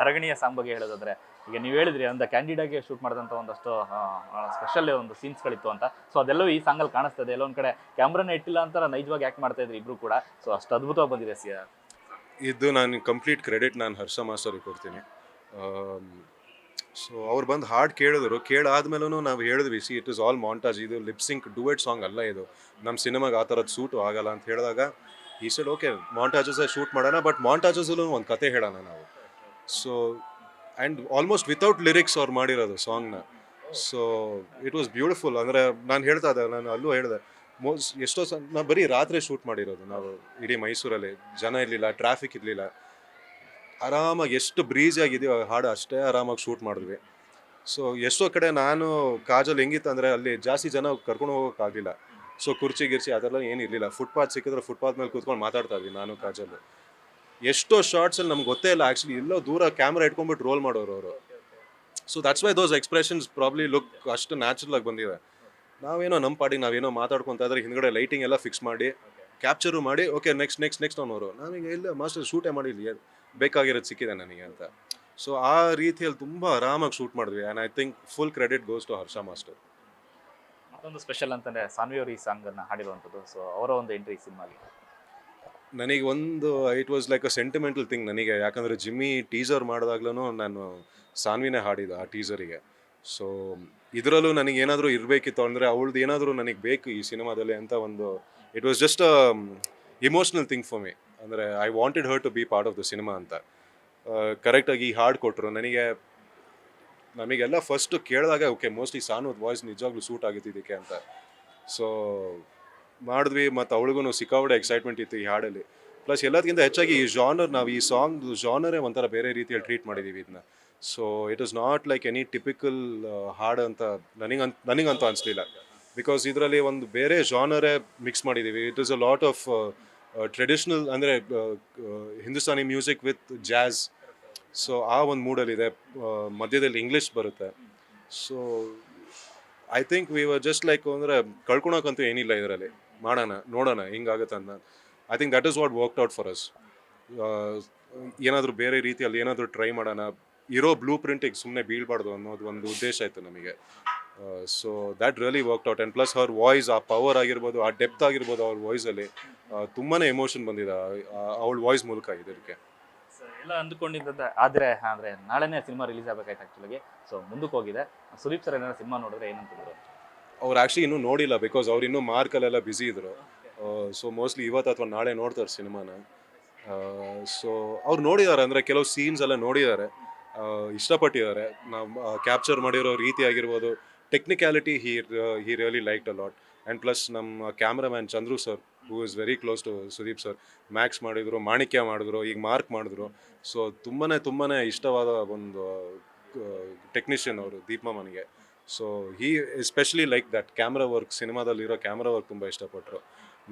ಅರಗಣಿಯ song ಬಗ್ಗೆ ಹೇಳೋದಾದ್ರೆ, ಈಗ ನೀವು ಹೇಳಿದ್ರಿ ಒಂದು ಕ್ಯಾಂಡಿಡಾಗೆ ಶೂಟ್ ಮಾಡಿದಂಥ ಒಂದಷ್ಟು ಸ್ಪೆಷಲ್ ಒಂದು ಸೀನ್ಸ್ಗಳಿತ್ತು ಅಂತ. ಸೊ ಅದೆಲ್ಲವೂ ಈ ಸಾಂಗಲ್ಲಿ ಕಾಣಿಸ್ತದೆ. ಎಲ್ಲ ಒಂದು ಕಡೆ ಕ್ಯಾಮ್ರಾನ ಇಟ್ಟಿಲ್ಲ ಅಂತ ನೈಜವಾಗಿ ಆ್ಯಕ್ಟ್ ಮಾಡ್ತಾ ಇದ್ರು ಇಬ್ರು ಕೂಡ. ಸೊ ಅಷ್ಟು ಅದ್ಭುತವಾಗಿ ಬಂದಿದೆ ಇದು ನಾನು ಕಂಪ್ಲೀಟ್ ಕ್ರೆಡಿಟ್ ನಾನು ಹರ್ಷ ಮಾಸ್ಟರಿಗೆ ಕೊಡ್ತೀನಿ. ಸೊ ಅವ್ರು ಬಂದು ಹಾಡು ಕೇಳಿದ್ರು, ಕೇಳಾದ್ಮೇಲೂ ನಾವು ಹೇಳಿದ್ವಿ, ಇಟ್ ಇಸ್ ಆಲ್ ಮಾಂಟಾಜ್, ಇದು ಲಿಪ್ಸಿಂಕ್ ಡುವೆಟ್ ಸಾಂಗ್ ಅಲ್ಲ, ಇದು ನಮ್ಮ ಸಿನಿಮಾಗೆ ಆ ಥರದ್ದು ಸೂಟು ಆಗಲ್ಲ ಅಂತ ಹೇಳಿದಾಗ ಈ ಸೈಡ್ ಓಕೆ ಮಾಂಟಾಜಸೇ ಶೂಟ್ ಮಾಡೋಣ, ಬಟ್ ಮಾಂಟಾಜಸಲ್ಲೂ ಒಂದು ಕತೆ ಹೇಳೋಣ ನಾವು. So and almost without lyrics ಅವ್ರು ಮಾಡಿರೋದು ಸಾಂಗ್ನ. So it was beautiful. ಅಂದರೆ ನಾನು ಹೇಳ್ತಾ ಇದ್ದೆ, ನಾನು ಅಲ್ಲೂ ಹೇಳಿದೆ, ಎಷ್ಟೋ ನಾವು ಬರೀ ರಾತ್ರಿ ಶೂಟ್ ಮಾಡಿರೋದು ನಾವು ಇಡೀ ಮೈಸೂರಲ್ಲಿ. ಜನ ಇರಲಿಲ್ಲ, ಟ್ರಾಫಿಕ್ ಇರಲಿಲ್ಲ, ಆರಾಮಾಗಿ ಎಷ್ಟು ಬ್ರೀಜಿ ಆಗಿದೆಯೋ ಹಾಡು ಅಷ್ಟೇ ಆರಾಮಾಗಿ ಶೂಟ್ ಮಾಡಿದ್ವಿ. ಸೊ ಎಷ್ಟೋ ಕಡೆ ನಾನು ಕಾಜಲ್ ಹೆಂಗಿತ್ತು ಅಂದರೆ ಅಲ್ಲಿ ಜಾಸ್ತಿ ಜನ ಕರ್ಕೊಂಡು ಹೋಗೋಕ್ಕಾಗಲಿಲ್ಲ. ಸೊ ಕುರ್ಚಿ ಗಿರ್ಚಿ ಅದೆಲ್ಲ ಏನು ಇರಲಿಲ್ಲ. ಫುಟ್ಪಾತ್ ಸಿಕ್ಕಿದ್ರೆ ಫುಟ್ಪಾತ್ ಮೇಲೆ ಕೂತ್ಕೊಂಡು ಮಾತಾಡ್ತಾ ಇದ್ವಿ ನಾನು ಕಾಜಲ್. ಎಷ್ಟೋ ಶಾರ್ಟ್ಸಲ್ಲಿ ನಮ್ಗೆ ಗೊತ್ತೇ ಇಲ್ಲ ಆ್ಯಕ್ಚುಲಿ, ಎಲ್ಲೋ ದೂರ ಕ್ಯಾಮ್ರಾ ಇಟ್ಕೊಂಡ್ಬಿಟ್ಟು ರೋಲ್ ಮಾಡೋರು ಅವರು. So that's why those expressions probably look ಅಷ್ಟು ನ್ಯಾಚುರಲ್ ಆಗಿ ಬಂದಿದೆ. ನಾವೇನೋ ನಮ್ಮ ಪಾಡಿಗೆ ನಾವೇನೋ ಮಾತಾಡ್ಕೊತಾ ಇದ್ರೆ ಹಿಂದ್ಗಡೆ ಲೈಟಿಂಗ್ ಎಲ್ಲ ಫಿಕ್ಸ್ ಮಾಡಿ ಕ್ಯಾಪ್ಚರು ಮಾಡಿ ಓಕೆ ನೆಕ್ಸ್ಟ್ ಅನ್ನೋರು. ನಾವೀಗ ಇಲ್ಲ ಮಾಸ್ಟರ್ ಶೂಟೇ ಮಾಡಿಲ್ಲ, ಬೇಕಾಗಿರೋದು ಸಿಕ್ಕಿದೆ ನನಗೆ ಅಂತ. ಸೊ ಆ ರೀತಿಯಲ್ಲಿ ತುಂಬ ಆರಾಮಾಗಿ ಶೂಟ್ ಮಾಡಿದ್ವಿ. And I think full credit goes to Harsha master. ಮತ್ತೊಂದು ಸ್ಪೆಷಲ್ ಅಂತಂದರೆ ಸಾನ್ವಿ ಅವರು ಈ ಸಾಂಗನ್ನು ಹಾಡಿರುವಂಥದ್ದು. ಸೊ ಅವರ ಒಂದು ಎಂಟ್ರಿ ಸಿನಿಮಾಗೆ ನನಗೆ ಒಂದು it was like a sentimental thing ನನಗೆ. ಯಾಕಂದರೆ ಜಿಮ್ಮಿ ಟೀಸರ್ ಮಾಡಿದಾಗ್ಲೂ ನಾನು ಸಾನ್ವಿನೇ ಹಾಡಿದ್ದು ಆ ಟೀಸರಿಗೆ. ಸೊ ಇದರಲ್ಲೂ ನನಗೆ ಏನಾದರೂ ಇರಬೇಕಿತ್ತು ಅಂದರೆ ಅವಳದು ಏನಾದರೂ ನನಗೆ ಬೇಕು ಈ ಸಿನಿಮಾದಲ್ಲಿ ಅಂತ ಒಂದು it was just emotional thing for me. ಅಂದರೆ I wanted her to be part of the cinema ಅಂತ. ಕರೆಕ್ಟಾಗಿ ಈ ಹಾಡು ಕೊಟ್ಟರು ನಮಗೆಲ್ಲ ಫಸ್ಟು ಕೇಳಿದಾಗ ಓಕೆ ಮೋಸ್ಟ್ಲಿ ಸಾನುದ್ ವಾಯ್ಸ್ ನಿಜವಾಗ್ಲೂ ಸೂಟ್ ಆಗಿತ್ತು ಇದಕ್ಕೆ ಅಂತ. ಸೊ ಮಾಡಿದ್ವಿ, ಮತ್ತು ಅವಳಿಗೂ ಸಿಕ್ಕಾಪಟ್ಟೆ ಎಕ್ಸೈಟ್ಮೆಂಟ್ ಇತ್ತು ಈ ಹಾಡಲ್ಲಿ. ಪ್ಲಸ್ ಎಲ್ಲದಕ್ಕಿಂತ ಹೆಚ್ಚಾಗಿ ಈ ಜಾನರ್, ನಾವು ಈ ಸಾಂಗ್ ಜಾನರೇ ಒಂಥರ ಬೇರೆ ರೀತಿಯಲ್ಲಿ ಟ್ರೀಟ್ ಮಾಡಿದ್ದೀವಿ ಇದನ್ನ. So it is not like any typical ಹಾಡು ಅಂತ ನನಗಂತೂ ಅನಿಸ್ಲಿಲ್ಲ. ಬಿಕಾಸ್ ಇದರಲ್ಲಿ ಒಂದು ಬೇರೆ ಜಾನರೇ ಮಿಕ್ಸ್ ಮಾಡಿದ್ದೀವಿ. It is a lot of traditional, ಅಂದರೆ Hindustani music with jazz. So ಆ ಒಂದು ಮೂಡಲ್ಲಿದೆ, ಮಧ್ಯದಲ್ಲಿ ಇಂಗ್ಲೀಷ್ ಬರುತ್ತೆ. So I think we were just like ಅಂದರೆ ಕಳ್ಕೊಳಕ್ಕಂತೂ ಏನಿಲ್ಲ ಇದರಲ್ಲಿ, ನೋಡೋಣ ಹಿಂಗಾಗುತ್ತೆ ಅಂತ. I think that is what worked out for us. ಏನಾದರೂ ಬೇರೆ ರೀತಿಯಲ್ಲಿ ಏನಾದರೂ ಟ್ರೈ ಮಾಡೋಣ, ಇರೋ ಬ್ಲೂ ಪ್ರಿಂಟಿಗೆ ಸುಮ್ಮನೆ ಬೀಳ್ಬಾರ್ದು ಅನ್ನೋದು ಒಂದು ಉದ್ದೇಶ ಆಯಿತು ನಮಗೆ. So that really worked out. And plus Har voice, ಆ ಪವರ್ ಆಗಿರ್ಬೋದು, ಆ ಡೆಪ್ತ್ ಆಗಿರ್ಬೋದು ಅವ್ರ ವಾಯ್ಸಲ್ಲಿ ತುಂಬಾ ಎಮೋಷನ್ ಬಂದಿದೆ ಅವಳ ವಾಯ್ಸ್ ಮೂಲಕ ಇದಕ್ಕೆ. ಎಲ್ಲ ಅಂದ್ಕೊಂಡಿದ್ದ ಆದರೆ ನಾಳೆನೇ ಸಿನಿಮಾ ರಿಲೀಸ್ ಆಗಬೇಕಾಯ್ತು ಆ್ಯಕ್ಚುಲಿಗೆ. ಸೊ ಮುಂದಕ್ಕೆ ಹೋಗಿದೆ. ಸುದೀಪ್ ಸರ್ ಏನಾದ್ರು ಸಿನಿಮಾ ನೋಡಿದ್ರೆ ಏನಂತಿದ್ರು? ಅವ್ರು ಆ್ಯಕ್ಚುಲಿ ಇನ್ನೂ ನೋಡಿಲ್ಲ, ಬಿಕಾಸ್ ಅವ್ರು ಇನ್ನೂ ಮಾರ್ಕಲ್ಲೆಲ್ಲ ಬ್ಯುಸಿ ಇದ್ರು. ಸೊ ಮೋಸ್ಟ್ಲಿ ಇವತ್ತು ಅಥವಾ ನಾಳೆ ನೋಡ್ತಾರೆ ಸಿನಿಮಾನ. ಸೊ ಅವ್ರು ನೋಡಿದ್ದಾರೆ, ಅಂದರೆ ಕೆಲವು ಸೀನ್ಸ್ ಎಲ್ಲ ನೋಡಿದ್ದಾರೆ, ಇಷ್ಟಪಟ್ಟಿದ್ದಾರೆ. ನಾವು ಕ್ಯಾಪ್ಚರ್ ಮಾಡಿರೋ ರೀತಿ ಆಗಿರ್ಬೋದು, technicality he really liked a lot. And plus ನಮ್ಮ cameraman Chandru sir, who is very close to Sudeep sir, Max ಮಾಡಿದ್ರು, ಮಾಣಿಕ್ಯ ಮಾಡಿದ್ರು, ಈಗ ಮಾರ್ಕ್ ಮಾಡಿದ್ರು. ಸೊ ತುಂಬಾ ಇಷ್ಟವಾದ ಒಂದು ಟೆಕ್ನಿಷಿಯನ್ ಅವರು ದೀಪಮ್ಮನಿಗೆ. So he especially like that camera work, ಸಿನಿಮಾದಲ್ಲಿರೋ ಕ್ಯಾಮ್ರಾ ವರ್ಕ್ ತುಂಬ ಇಷ್ಟಪಟ್ಟರು.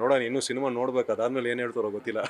ನೋಡೋಣ, ಇನ್ನೂ ಸಿನಿಮಾ ನೋಡ್ಬೇಕು, ಅದಾದಮೇಲೆ ಏನು ಹೇಳ್ತಾರೋ ಗೊತ್ತಿಲ್ಲ.